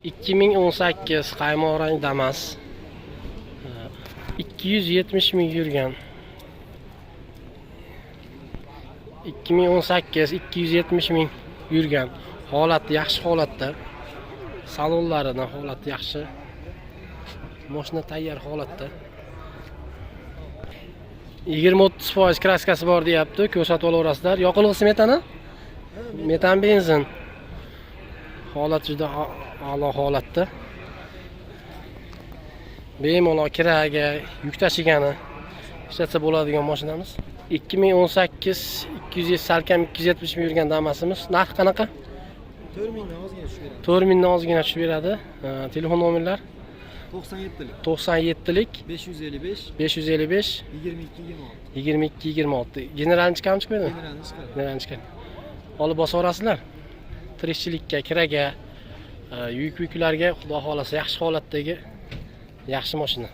2018 qaymoq rang Damas. 270 ming yurgan. 2018 270 ming yurgan. Holati yaxshi holatda. Salonlaridan holati yaxshi. Mashina tayyor holatda. 20-30% kraskasi bor deyapti. Ko'rsatib olasizlar. Yoqilg'isi metani? Metan benzin. Holat juda a'lo holatda. Bemalol kiraga, yuk tashigani ishlatsa bo'ladigan mashinamiz. 2018 200 salkam 270 ming yurgan Damasimiz. Narx qanaqa? 4000 dan ozgina tushib beradi. 4000 dan ozgina tushib beradi. Telefon nomerlar 97lik 97lik 555 555 22 26. Generalni chiqarib chiqmaydi? Generalni chiqaradi. Generalni chiqaradi. Olib bosaverasizlar. Tirikchilikka, kiraga, yuk-yuklarga xudo xolasa yaxshi holatdagi yaxshi mashina.